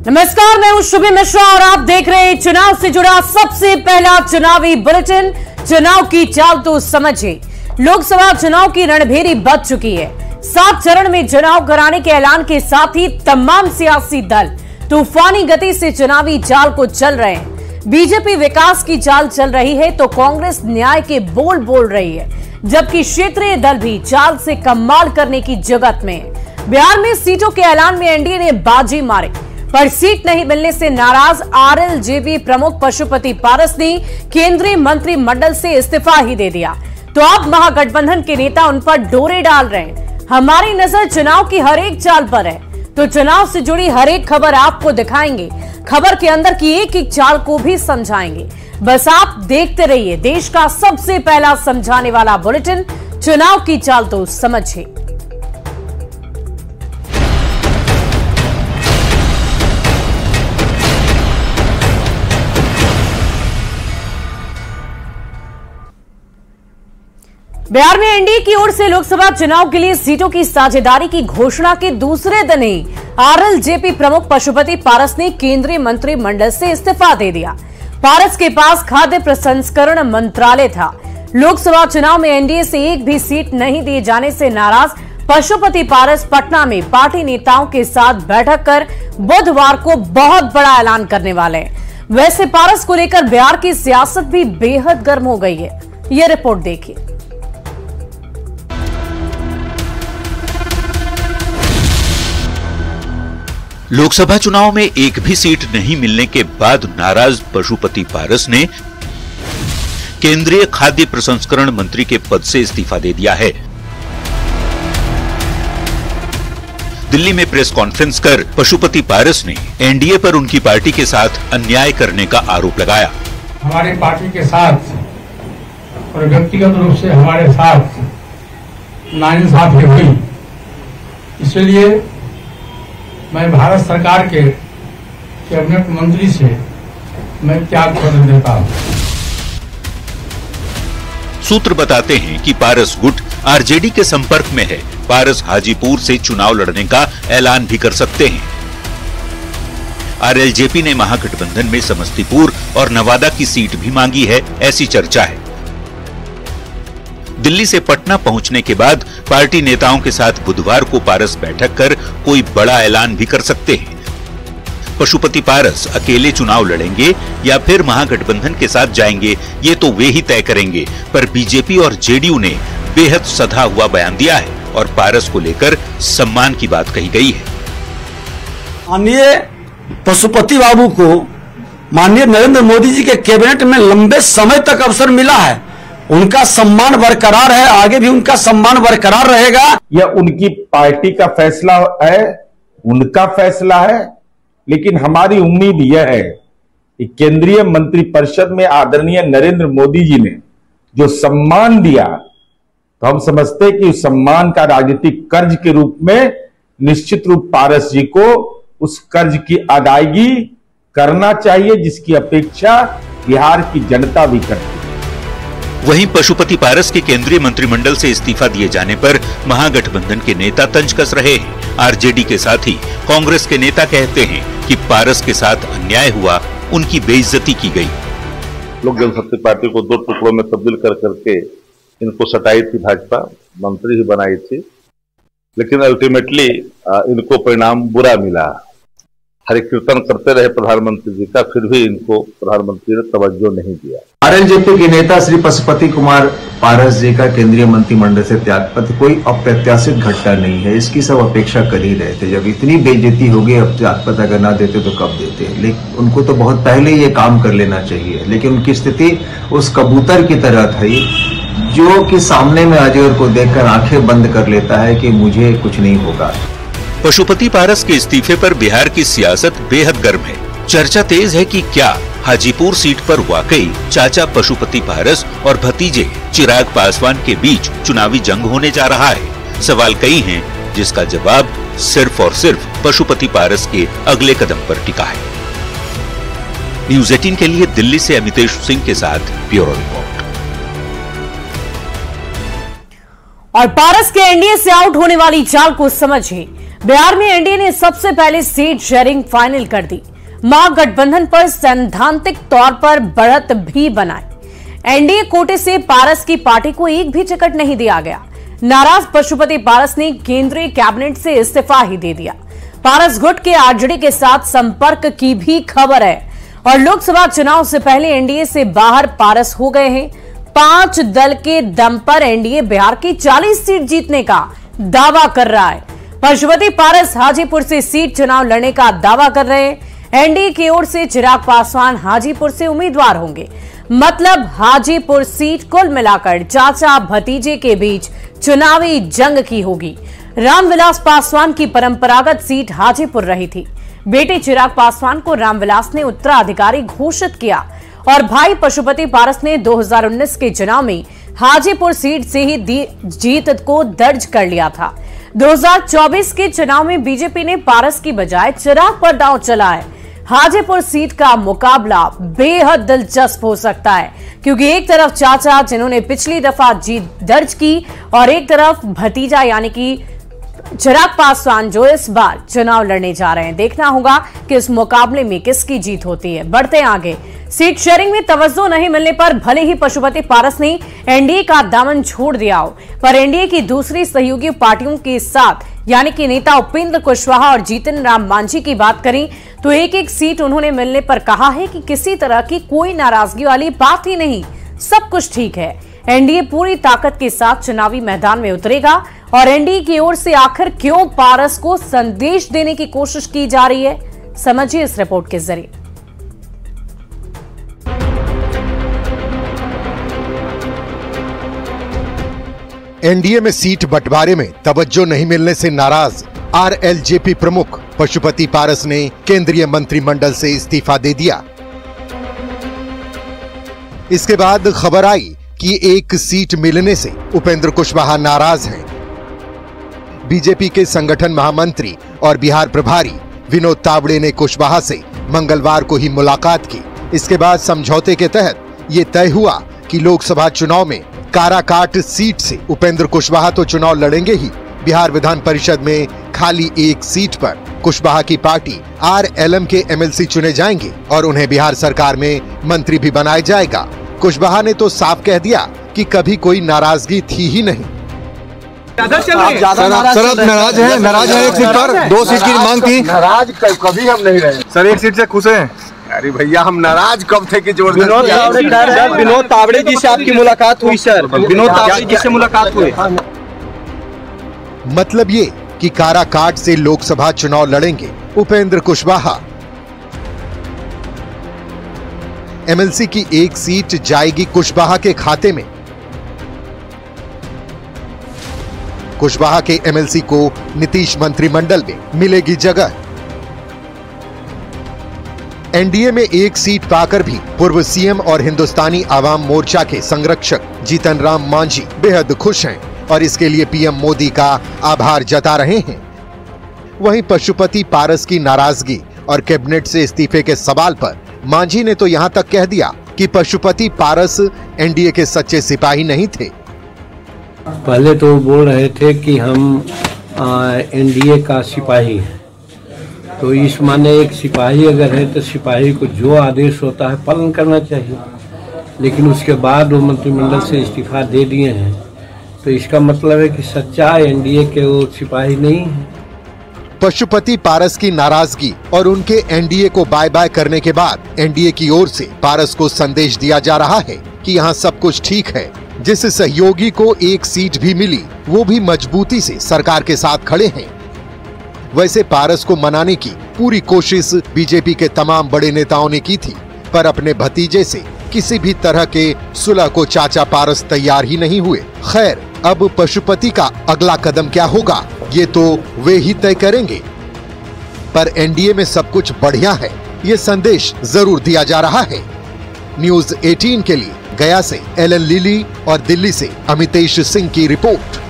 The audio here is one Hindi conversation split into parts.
नमस्कार, मैं हूं शुभी मिश्रा और आप देख रहे हैं चुनाव से जुड़ा सबसे पहला चुनावी बुलेटिन। चुनाव की चाल तो समझिए। लोकसभा चुनाव की रणभेरी बज चुकी है। 7 चरण में चुनाव कराने के ऐलान के साथ ही तमाम सियासी दल तूफानी गति से चुनावी चाल को चल रहे हैं। बीजेपी विकास की चाल चल रही है तो कांग्रेस न्याय के बोल बोल रही है, जबकि क्षेत्रीय दल भी चाल से कमाल करने की जगत में है। बिहार में सीटों के ऐलान में एनडीए ने बाजी मारी, पर सीट नहीं मिलने से नाराज आरएलजेपी प्रमुख पशुपति पारस ने केंद्रीय मंत्रिमंडल से इस्तीफा ही दे दिया। तो अब महागठबंधन के नेता उन पर डोरे डाल रहे हैं। हमारी नजर चुनाव की हर एक चाल पर है, तो चुनाव से जुड़ी हर एक खबर आपको दिखाएंगे। खबर के अंदर की एक एक चाल को भी समझाएंगे। बस आप देखते रहिए देश का सबसे पहला समझाने वाला बुलेटिन, चुनाव की चाल तो समझिए। बिहार में एनडीए की ओर से लोकसभा चुनाव के लिए सीटों की साझेदारी की घोषणा के दूसरे दिन ही आरएलजेपी प्रमुख पशुपति पारस ने केंद्रीय मंत्रिमंडल से इस्तीफा दे दिया। पारस के पास खाद्य प्रसंस्करण मंत्रालय था। लोकसभा चुनाव में एनडीए से एक भी सीट नहीं दिए जाने से नाराज पशुपति पारस पटना में पार्टी नेताओं के साथ बैठक कर बुधवार को बहुत बड़ा ऐलान करने वाले हैं। वैसे पारस को लेकर बिहार की सियासत भी बेहद गर्म हो गई है। ये रिपोर्ट देखिए। लोकसभा चुनाव में एक भी सीट नहीं मिलने के बाद नाराज पशुपति पारस ने केंद्रीय खाद्य प्रसंस्करण मंत्री के पद से इस्तीफा दे दिया है। दिल्ली में प्रेस कॉन्फ्रेंस कर पशुपति पारस ने एनडीए पर उनकी पार्टी के साथ अन्याय करने का आरोप लगाया। हमारी पार्टी के साथ और व्यक्तिगत रूप से हमारे साथ नाइंसाफी हुई, इसलिए मैं भारत सरकार के कैबिनेट मंत्री से मैं त्याग पत्र देता हूं। सूत्र बताते हैं कि पारस गुट आरजेडी के संपर्क में है। पारस हाजीपुर से चुनाव लड़ने का ऐलान भी कर सकते हैं। आरएलजेपी ने महागठबंधन में समस्तीपुर और नवादा की सीट भी मांगी है, ऐसी चर्चा है। दिल्ली से पटना पहुंचने के बाद पार्टी नेताओं के साथ बुधवार को पारस बैठक कर कोई बड़ा ऐलान भी कर सकते हैं। पशुपति पारस अकेले चुनाव लड़ेंगे या फिर महागठबंधन के साथ जाएंगे, ये तो वे ही तय करेंगे। पर बीजेपी और जेडीयू ने बेहद सधा हुआ बयान दिया है और पारस को लेकर सम्मान की बात कही गई है। माननीय पशुपति बाबू को माननीय नरेंद्र मोदी जी के कैबिनेट में लंबे समय तक अवसर मिला है। उनका सम्मान बरकरार है, आगे भी उनका सम्मान बरकरार रहेगा। यह उनकी पार्टी का फैसला है, उनका फैसला है, लेकिन हमारी उम्मीद यह है कि केंद्रीय मंत्रिपरिषद में आदरणीय नरेंद्र मोदी जी ने जो सम्मान दिया, तो हम समझते हैं कि उस सम्मान का राजनीतिक कर्ज के रूप में निश्चित रूप पारस जी को उस कर्ज की अदायगी करना चाहिए, जिसकी अपेक्षा बिहार की जनता भी करती है। वहीं पशुपति पारस के केंद्रीय मंत्रिमंडल से इस्तीफा दिए जाने पर महागठबंधन के नेता तंज कस रहे हैं। आरजेडी के साथ ही कांग्रेस के नेता कहते हैं कि पारस के साथ अन्याय हुआ, उनकी बेइज्जती की गई। लोक जनशक्ति पार्टी को 2 टुकड़ों में तब्दील कर करके इनको सटाई थी, भाजपा मंत्री ही बनाई थी, लेकिन अल्टीमेटली इनको परिणाम बुरा मिला। हरि कीर्तन करते रहे प्रधानमंत्री जी का, फिर भी इनको प्रधानमंत्री ने तवज्जो नहीं दिया। आरएलजेपी के नेता श्री पशुपति कुमार पारस जी का केंद्रीय मंत्रिमंडल से त्यागपत्र कोई अप्रत्याशित घटना नहीं है। इसकी सब अपेक्षा कर ही रहे थे। जब इतनी बेइज्जती हो गई, अब त्यागपत्र अगर ना देते तो कब देते। लेकिन उनको तो बहुत पहले ये काम कर लेना चाहिए, लेकिन उनकी स्थिति उस कबूतर की तरह थी जो कि सामने में अजगर को देखकर आंखें बंद कर लेता है कि मुझे कुछ नहीं होगा। पशुपति पारस के इस्तीफे पर बिहार की सियासत बेहद गर्म है। चर्चा तेज है कि क्या हाजीपुर सीट पर वाकई चाचा पशुपति पारस और भतीजे चिराग पासवान के बीच चुनावी जंग होने जा रहा है। सवाल कई हैं, जिसका जवाब सिर्फ और सिर्फ पशुपति पारस के अगले कदम पर टिका है। न्यूज़ 18 के लिए दिल्ली से अमितेश सिंह के साथ ब्यूरो रिपोर्ट। और पारस के एनडीए से आउट होने वाली चाल को समझिए। बिहार में एनडीए ने सबसे पहले सीट शेयरिंग फाइनल कर दी। महागठबंधन पर सैद्धांतिक तौर पर बढ़त भी बनाई। एनडीए कोटे से पारस की पार्टी को एक भी टिकट नहीं दिया गया। नाराज पशुपति पारस ने केंद्रीय कैबिनेट से इस्तीफा ही दे दिया। पारस गुट के आरजेडी के साथ संपर्क की भी खबर है और लोकसभा चुनाव से पहले एनडीए से बाहर पारस हो गए हैं। 5 दल के दम पर एनडीए बिहार की 40 सीट जीतने का दावा कर रहा है। पशुपति पारस हाजीपुर से सीट चुनाव लड़ने का दावा कर रहे हैं। एनडीए की ओर से चिराग पासवान हाजीपुर से उम्मीदवार होंगे। मतलब हाजीपुर सीट कुल मिलाकर चाचा भतीजे के बीच चुनावी जंग की होगी। रामविलास पासवान की परंपरागत सीट हाजीपुर रही थी। बेटे चिराग पासवान को रामविलास ने उत्तराधिकारी घोषित किया और भाई पशुपति पारस ने 2019 के चुनाव में हाजीपुर सीट से ही जीत को दर्ज कर लिया था। 2024 के चुनाव में बीजेपी ने पारस की बजाय चिराग पर दांव चला है। हाजीपुर सीट का मुकाबला बेहद दिलचस्प हो सकता है क्योंकि एक तरफ चाचा जिन्होंने पिछली दफा जीत दर्ज की और एक तरफ भतीजा यानी कि चिराग पासवान जो इस बार चुनाव लड़ने जा रहे हैं। देखना होगा कि इस मुकाबले में किसकी जीत होती है। बढ़ते आगे, सीट शेयरिंग में तवज्जो नहीं मिलने पर भले ही पशुपति पारस ने एनडीए का दामन छोड़ दिया हो, पर एनडीए की दूसरी सहयोगी पार्टियों के साथ यानी कि नेता उपेंद्र कुशवाहा और जीतन राम मांझी की बात करें तो एक एक सीट उन्होंने मिलने पर कहा है कि किसी तरह की कोई नाराजगी वाली बात ही नहीं, सब कुछ ठीक है। एनडीए पूरी ताकत के साथ चुनावी मैदान में उतरेगा और एनडीए की ओर से आखिर क्यों पारस को संदेश देने की कोशिश की जा रही है, समझिए इस रिपोर्ट के जरिए। एनडीए में सीट बंटवारे में तवज्जो नहीं मिलने से नाराज आरएलजेपी प्रमुख पशुपति पारस ने केंद्रीय मंत्रिमंडल से इस्तीफा दे दिया। इसके बाद खबर आई कि एक सीट मिलने से उपेंद्र कुशवाहा नाराज हैं। बीजेपी के संगठन महामंत्री और बिहार प्रभारी विनोद तावड़े ने कुशवाहा से मंगलवार को ही मुलाकात की। इसके बाद समझौते के तहत ये तय हुआ कि लोकसभा चुनाव में काराकाट सीट से उपेंद्र कुशवाहा तो चुनाव लड़ेंगे ही, बिहार विधान परिषद में खाली एक सीट पर कुशवाहा की पार्टी आरएलएम के एमएलसी चुने जाएंगे और उन्हें बिहार सरकार में मंत्री भी बनाया जाएगा। कुशवाहा ने तो साफ कह दिया कि कभी कोई नाराजगी थी ही नहीं। सर नाराज है एक सीट पर, 2 सीट की मांग थी। नाराज कभी हम नहीं रहे सर, एक सीट से खुश हैं। अरे भैया हम नाराज कब थे कि जोर विनोद तावड़े जी से आपकी मुलाकात हुई सर? विनोद तावड़े जी से मुलाकात हुई। मतलब ये कि काराकाट से लोकसभा चुनाव लड़ेंगे उपेंद्र कुशवाहा। एमएलसी की एक सीट जाएगी कुशवाहा के खाते में। कुशवाहा के एमएलसी को नीतीश मंत्रिमंडल में मिलेगी जगह। एनडीए में एक सीट पाकर भी पूर्व सीएम और हिंदुस्तानी आवाम मोर्चा के संरक्षक जीतन राम मांझी बेहद खुश हैं और इसके लिए पीएम मोदी का आभार जता रहे हैं। वहीं पशुपति पारस की नाराजगी और कैबिनेट से इस्तीफे के सवाल पर मांझी ने तो यहां तक कह दिया कि पशुपति पारस एनडीए के सच्चे सिपाही नहीं थे। पहले तो बोल रहे थे कि हम एनडीए का सिपाही है, तो इस माने एक सिपाही अगर है तो सिपाही को जो आदेश होता है पालन करना चाहिए, लेकिन उसके बाद वो मंत्रिमंडल से इस्तीफा दे दिए हैं, तो इसका मतलब है कि सच्चा एनडीए के वो सिपाही नहीं है। पशुपति पारस की नाराजगी और उनके एनडीए को बाय बाय करने के बाद एनडीए की ओर से पारस को संदेश दिया जा रहा है कि यहाँ सब कुछ ठीक है। जिस सहयोगी को एक सीट भी मिली वो भी मजबूती से सरकार के साथ खड़े हैं। वैसे पारस को मनाने की पूरी कोशिश बीजेपी के तमाम बड़े नेताओं ने की थी, पर अपने भतीजे से किसी भी तरह के सुलह को चाचा पारस तैयार ही नहीं हुए। खैर, अब पशुपति का अगला कदम क्या होगा ये तो वे ही तय करेंगे, पर एनडीए में सब कुछ बढ़िया है ये संदेश जरूर दिया जा रहा है। न्यूज 18 के लिए गया से एलन लिली और दिल्ली से अमितेश सिंह की रिपोर्ट।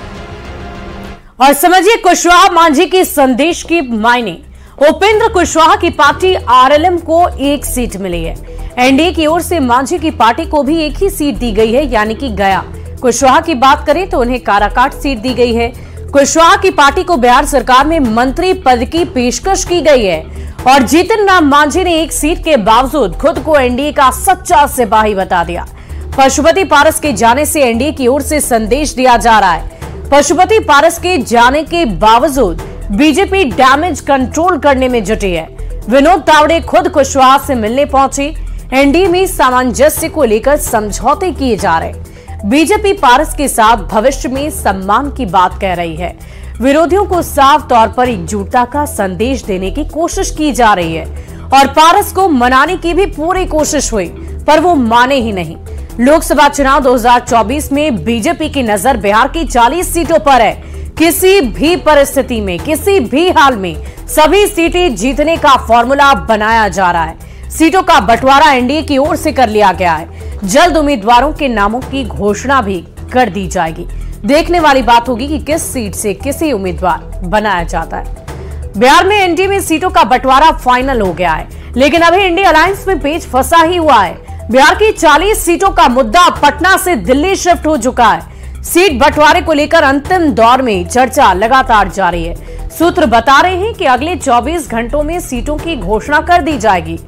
और समझिए कुशवाहा मांझी की संदेश की मायने। उपेंद्र कुशवाहा की पार्टी आरएलएम को एक सीट मिली है। एनडीए की ओर से मांझी की पार्टी को भी एक ही सीट दी गई है, यानी कि गया। कुशवाहा की बात करें तो उन्हें काराकाट सीट दी गई है। कुशवाहा की पार्टी को बिहार सरकार में मंत्री पद की पेशकश की गई है और जीतन राम मांझी ने एक सीट के बावजूद खुद को एनडीए का सच्चा सिपाही बता दिया। पशुपति पारस के जाने से एनडीए की ओर से संदेश दिया जा रहा है। पशुपति पारस के जाने के बावजूद बीजेपी डैमेज कंट्रोल करने में जुटी है। विनोद तावड़े खुद कुशवाहा से मिलने पहुंचे। एनडीए में सामंजस्य को लेकर समझौते किए जा रहे। बीजेपी पारस के साथ भविष्य में सम्मान की बात कह रही है। विरोधियों को साफ तौर पर एकजुटता का संदेश देने की कोशिश की जा रही है और पारस को मनाने की भी पूरी कोशिश हुई, पर वो माने ही नहीं। लोकसभा चुनाव 2024 में बीजेपी की नजर बिहार की 40 सीटों पर है। किसी भी परिस्थिति में, किसी भी हाल में सभी सीटें जीतने का फॉर्मूला बनाया जा रहा है। सीटों का बंटवारा एनडीए की ओर से कर लिया गया है। जल्द उम्मीदवारों के नामों की घोषणा भी कर दी जाएगी। देखने वाली बात होगी कि किस सीट से किसी उम्मीदवार बनाया जाता है। बिहार में एनडीए में सीटों का बंटवारा फाइनल हो गया है, लेकिन अभी इंडिया अलायंस में पेच फंसा ही हुआ है। बिहार की 40 सीटों का मुद्दा पटना से दिल्ली शिफ्ट हो चुका है। सीट बंटवारे को लेकर अंतिम दौर में चर्चा लगातार जारी है। सूत्र बता रहे हैं कि अगले 24 घंटों में सीटों की घोषणा कर दी जाएगी।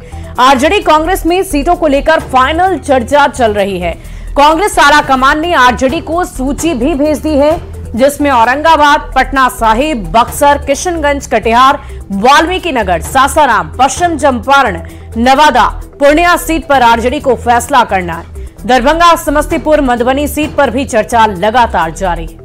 आरजेडी कांग्रेस में सीटों को लेकर फाइनल चर्चा चल रही है। कांग्रेस आला कमान ने आरजेडी को सूची भी भेज दी है, जिसमें औरंगाबाद, पटना साहिब, बक्सर, किशनगंज, कटिहार, वाल्मीकि नगर, सासाराम, पश्चिम चंपारण, नवादा, पूर्णिया सीट पर आरजेडी को फैसला करना है। दरभंगा, समस्तीपुर, मधुबनी सीट पर भी चर्चा लगातार जारी है।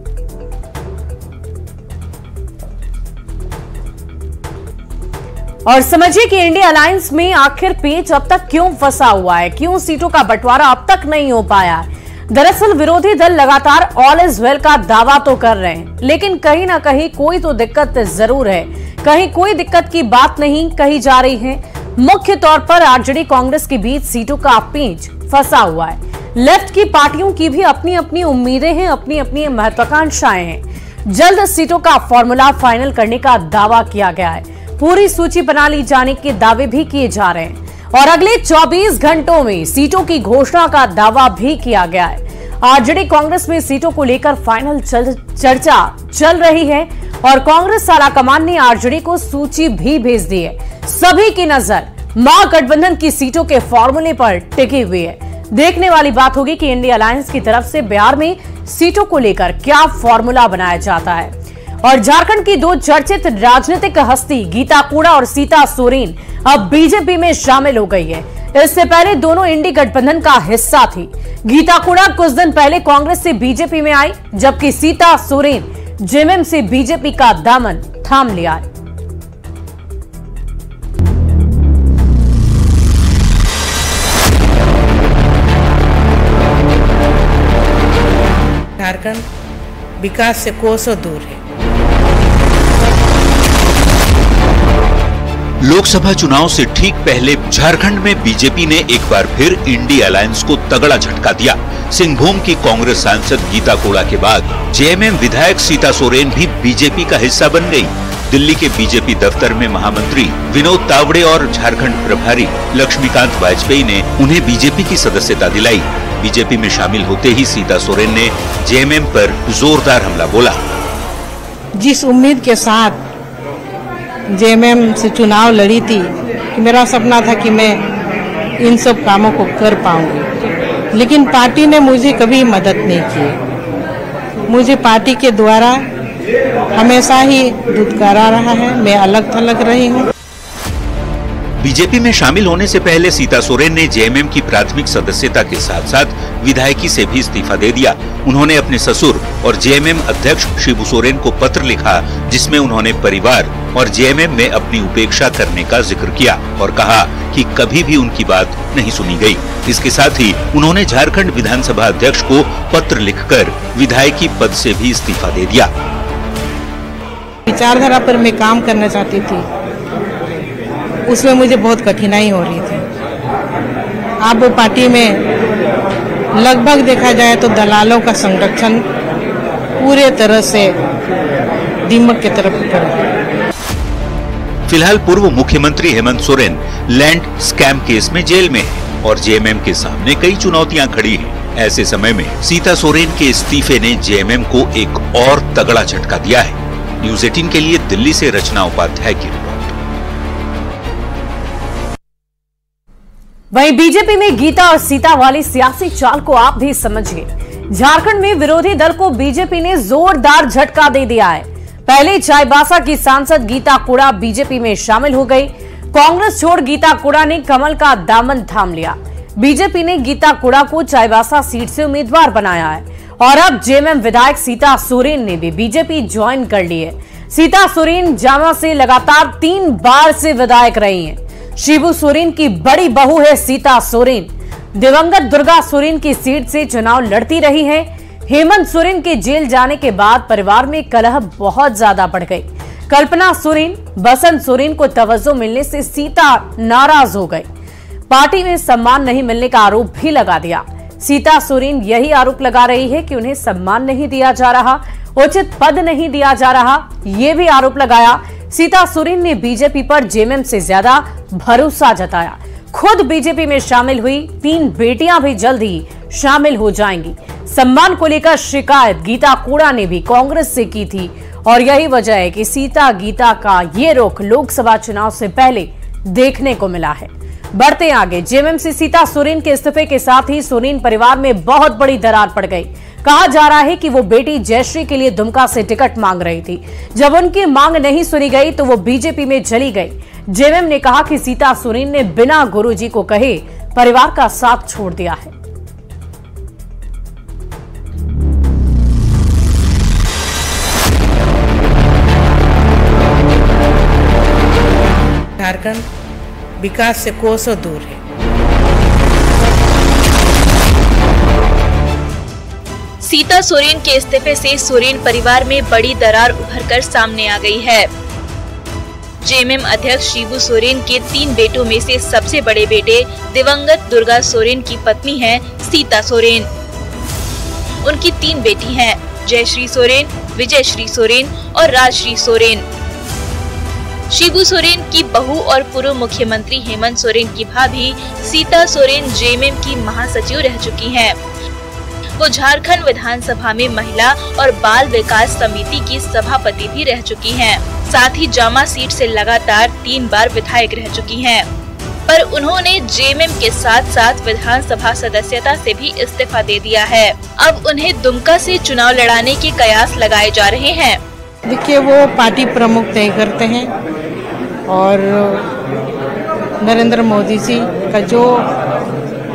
और समझिए कि इंडिया अलायंस में आखिर पेच अब तक क्यों फंसा हुआ है, क्यों सीटों का बंटवारा अब तक नहीं हो पाया है। दरअसल विरोधी दल लगातार ऑल इज वेल का दावा तो कर रहे हैं, लेकिन कहीं ना कहीं कोई तो दिक्कत जरूर है। कहीं कोई दिक्कत की बात नहीं कही जा रही है। मुख्य तौर पर आरजेडी कांग्रेस के बीच सीटों का पेच फंसा हुआ है। लेफ्ट की पार्टियों की भी अपनी अपनी उम्मीदें हैं, अपनी अपनी महत्वाकांक्षाएं हैं। जल्द सीटों का फॉर्मूला फाइनल करने का दावा किया गया है। पूरी सूची बना ली जाने के दावे भी किए जा रहे हैं और अगले 24 घंटों में सीटों की घोषणा का दावा भी किया गया है। आरजेडी कांग्रेस में सीटों को लेकर फाइनल चर्चा चल रही है और कांग्रेस आलाकमान ने आरजेडी को सूची भी भेज दी है। सभी की नजर महागठबंधन की सीटों के फॉर्मूले पर टिकी हुई है। देखने वाली बात होगी कि इंडिया अलायंस की तरफ से बिहार में सीटों को लेकर क्या फॉर्मूला बनाया जाता है। और झारखंड की दो चर्चित राजनीतिक हस्ती गीता कुड़ा और सीता सोरेन अब बीजेपी में शामिल हो गई है। इससे पहले दोनों इंडी गठबंधन का हिस्सा थी। गीता कुड़ा कुछ दिन पहले कांग्रेस से बीजेपी में आई, जबकि सीता सोरेन जेएमएम से बीजेपी का दामन थाम लिया है। झारखंड विकास से कोसों दूर है। लोकसभा चुनाव से ठीक पहले झारखंड में बीजेपी ने एक बार फिर इंडी अलायंस को तगड़ा झटका दिया। सिंहभूम की कांग्रेस सांसद गीता कोड़ा के बाद जेएमएम विधायक सीता सोरेन भी बीजेपी का हिस्सा बन गई। दिल्ली के बीजेपी दफ्तर में महामंत्री विनोद तावड़े और झारखंड प्रभारी लक्ष्मीकांत वाजपेयी ने उन्हें बीजेपी की सदस्यता दिलाई। बीजेपी में शामिल होते ही सीता सोरेन ने जेएमएम पर जोरदार हमला बोला। जिस उम्मीद के साथ जेएमएम से चुनाव लड़ी थी कि मेरा सपना था कि मैं इन सब कामों को कर पाऊंगी, लेकिन पार्टी ने मुझे कभी मदद नहीं की। मुझे पार्टी के द्वारा हमेशा ही दुत्कारा रहा है। मैं अलग थलग रही हूँ। बीजेपी में शामिल होने से पहले सीता सोरेन ने जेएमएम की प्राथमिक सदस्यता के साथ साथ विधायकी से भी इस्तीफा दे दिया। उन्होंने अपने ससुर और जेएमएम अध्यक्ष शिबू सोरेन को पत्र लिखा, जिसमें उन्होंने परिवार और जेएमएम में अपनी उपेक्षा करने का जिक्र किया और कहा कि कभी भी उनकी बात नहीं सुनी गई। इसके साथ ही उन्होंने झारखंड विधानसभा अध्यक्ष को पत्र लिखकर विधायकी पद से भी इस्तीफा दे दिया। विचारधारा पर मैं काम करना चाहती थी, उसमें मुझे बहुत कठिनाई हो रही थी। अब वो पार्टी में लगभग देखा जाए तो दलालों का संरक्षण पूरे तरह से दीमक की तरफ उतर है। फिलहाल पूर्व मुख्यमंत्री Hemant Soren land scam case में जेल में है और जेएमएम के सामने कई चुनौतियां खड़ी हैं। ऐसे समय में सीता सोरेन के इस्तीफे ने जेएमएम को एक और तगड़ा झटका दिया है। न्यूज़ 18 के लिए दिल्ली से रचना उपाध्याय की रिपोर्ट। वहीं बीजेपी में गीता और सीता वाली सियासी चाल को आप भी समझिए। झारखंड में विरोधी दल को बीजेपी ने जोरदार झटका दे दिया है। पहले चाईबासा की सांसद गीता कुड़ा बीजेपी में शामिल हो गई। कांग्रेस छोड़ गीता कुड़ा ने कमल का दामन थाम लिया। बीजेपी ने गीता कुड़ा को चाईबासा सीट से उम्मीदवार बनाया है और अब जेएमएम विधायक सीता सोरेन ने भी बीजेपी ज्वाइन कर ली है। सीता सोरेन जामा से लगातार 3 बार से विधायक रही हैं। शिबू सोरेन की बड़ी बहू है सीता सोरेन। दिवंगत दुर्गा सोरेन की सीट से चुनाव लड़ती रही हैं। हेमंत सोरेन के जेल जाने के बाद परिवार में कलह बहुत ज्यादा बढ़ गई। कल्पना सोरेन, बसंत सोरेन को तवज्जो मिलने से सीता नाराज हो गई। पार्टी में सम्मान नहीं मिलने का आरोप भी लगा दिया। सीता सोरेन यही आरोप लगा रही है कि उन्हें सम्मान नहीं दिया जा रहा, उचित पद नहीं दिया जा रहा, ये भी आरोप लगाया। सीता सोरेन ने बीजेपी पर जेएमएम से ज्यादा भरोसा जताया। खुद बीजेपी में शामिल हुई। 3 बेटियां भी जल्द ही शामिल हो जाएंगी। सम्मान को लेकर शिकायत गीता कुड़ा ने भी कांग्रेस से की थी और यही वजह है कि सीता गीता का ये रुख लोकसभा चुनाव से पहले देखने को मिला है। बढ़ते आगे, जेएमएम से सीता सोरेन के इस्तीफे के साथ ही सोरेन परिवार में बहुत बड़ी दरार पड़ गई। कहा जा रहा है कि वो बेटी जयश्री के लिए दुमका से टिकट मांग रही थी। जब उनकी मांग नहीं सुनी गई तो वो बीजेपी में चली गई। जेएमएम ने कहा कि सीता सोरेन ने बिना गुरुजी को कहे परिवार का साथ छोड़ दिया है। झारखंड विकास से कोसों दूर है। सीता सोरेन के इस्तीफे से सोरेन परिवार में बड़ी दरार उभरकर सामने आ गई है। जेएमएम अध्यक्ष शिबू सोरेन के 3 बेटों में से सबसे बड़े बेटे दिवंगत दुर्गा सोरेन की पत्नी है सीता सोरेन। उनकी 3 बेटी हैं, जयश्री सोरेन, विजयश्री सोरेन और राजश्री सोरेन। शिबू सोरेन की बहू और पूर्व मुख्यमंत्री हेमंत सोरेन की भाभी सीता सोरेन जेएमएम की महासचिव रह चुकी हैं। वो झारखंड विधानसभा में महिला और बाल विकास समिति की सभापति भी रह चुकी हैं। साथ ही जामा सीट से लगातार 3 बार विधायक रह चुकी हैं। पर उन्होंने जेएमएम के साथ साथ विधानसभा सदस्यता से भी इस्तीफा दे दिया है। अब उन्हें दुमका से चुनाव लड़ाने के कयास लगाए जा रहे हैं। देखिए, वो पार्टी प्रमुख तय करते हैं और नरेंद्र मोदी जी का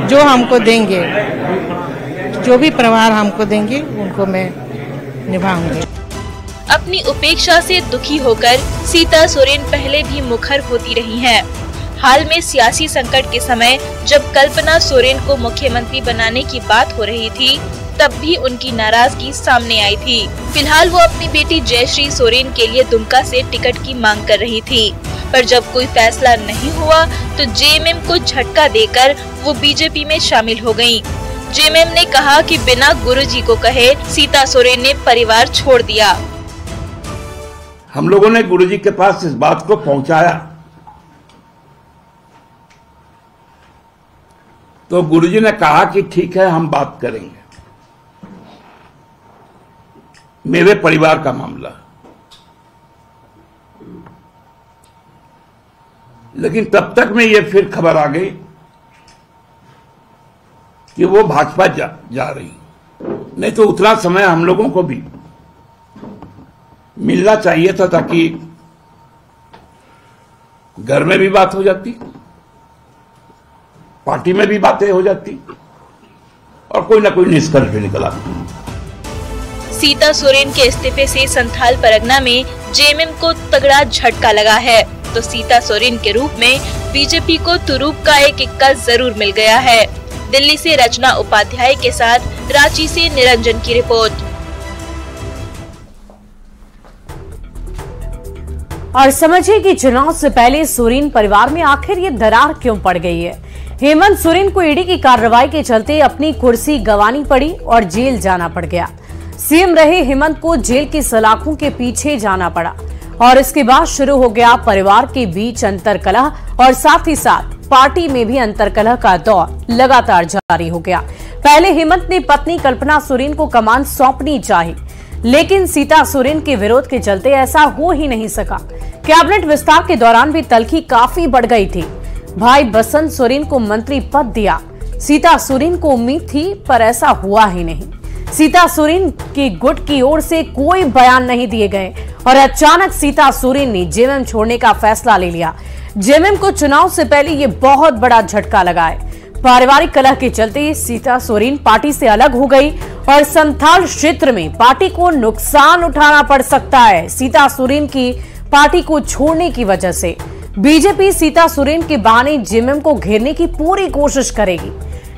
जो हमको देंगे, जो भी प्रभार हमको देंगे उनको मैं निभाऊंगी। अपनी उपेक्षा से दुखी होकर सीता सोरेन पहले भी मुखर होती रही हैं। हाल में सियासी संकट के समय जब कल्पना सोरेन को मुख्यमंत्री बनाने की बात हो रही थी, तब भी उनकी नाराजगी सामने आई थी। फिलहाल वो अपनी बेटी जयश्री सोरेन के लिए दुमका से टिकट की मांग कर रही थी, पर जब कोई फैसला नहीं हुआ तो जेएमएम को झटका देकर वो बीजेपी में शामिल हो गयी। जेएमएम ने कहा कि बिना गुरुजी को कहे सीता सोरेन ने परिवार छोड़ दिया। हम लोगों ने गुरुजी के पास इस बात को पहुंचाया तो गुरुजी ने कहा कि ठीक है, हम बात करेंगे। मेरे परिवार का मामला, लेकिन तब तक में ये फिर खबर आ गई कि वो भाजपा जा रही। नहीं तो उतना समय हम लोगों को भी मिलना चाहिए था ताकि घर में भी बात हो जाती, पार्टी में भी बातें हो जाती और कोई ना कोई निष्कर्ष भी निकल आता। सीता सोरेन के इस्तीफे से संथाल परगना में जेएमएम को तगड़ा झटका लगा है, तो सीता सोरेन के रूप में बीजेपी को तुरूप का एक इक्का जरूर मिल गया है। दिल्ली से रचना उपाध्याय के साथ रांची से निरंजन की रिपोर्ट। और समझिए कि चुनाव से पहले सोरेन परिवार में आखिर ये दरार क्यों पड़ गई है। हेमंत सोरेन को ईडी की कार्रवाई के चलते अपनी कुर्सी गंवानी पड़ी और जेल जाना पड़ गया। सीएम रहे हेमंत को जेल की सलाखों के पीछे जाना पड़ा और इसके बाद शुरू हो गया परिवार के बीच अंतर्कलह और साथ ही साथ पार्टी में भी अंतर्कलह का दौर लगातार जारी हो गया। पहले हेमंत ने पत्नी कल्पना सोरेन को कमान सौंपनी चाहिए, लेकिन सीता सोरेन के विरोध के चलते ऐसा हो ही नहीं सका। कैबिनेट विस्तार के दौरान भी तल्खी काफी बढ़ गई थी। भाई बसंत सोरेन को मंत्री पद दिया। सीता सोरेन को उम्मीद थी, पर ऐसा हुआ ही नहीं। सीता सोरेन के गुट की ओर से कोई बयान नहीं दिए गए और अचानक सीता सोरेन ने जेएमएम छोड़ने का फैसला ले लिया। जेएमएम को चुनाव से पहले ये बहुत बड़ा झटका लगा है। पारिवारिक कलह के चलते सीता सोरेन पार्टी से अलग हो गई और संथाल क्षेत्र में पार्टी को नुकसान उठाना पड़ सकता है। सीता सोरेन की पार्टी को छोड़ने की वजह से बीजेपी सीता सोरेन के बहाने जेएमएम को घेरने की पूरी कोशिश करेगी।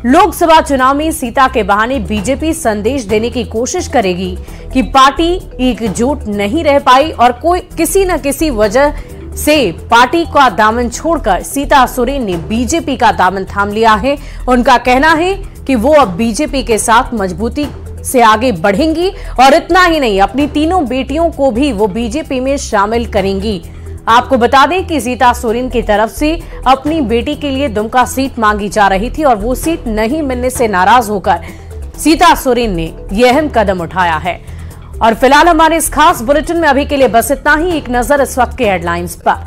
लोकसभा चुनाव में सीता के बहाने बीजेपी संदेश देने की कोशिश करेगी कि पार्टी एकजुट नहीं रह पाई और कोई किसी न किसी वजह से पार्टी का दामन छोड़कर सीता सोरेन ने बीजेपी का दामन थाम लिया है। उनका कहना है कि वो अब बीजेपी के साथ मजबूती से आगे बढ़ेंगी और इतना ही नहीं, अपनी तीनों बेटियों को भी वो बीजेपी में शामिल करेंगी। आपको बता दें कि सीता सोरेन की तरफ से अपनी बेटी के लिए दुमका सीट मांगी जा रही थी और वो सीट नहीं मिलने से नाराज होकर सीता सोरेन ने यह अहम कदम उठाया है। और फिलहाल हमारे इस खास बुलेटिन में अभी के लिए बस इतना ही। एक नजर इस वक्त के हेडलाइंस पर।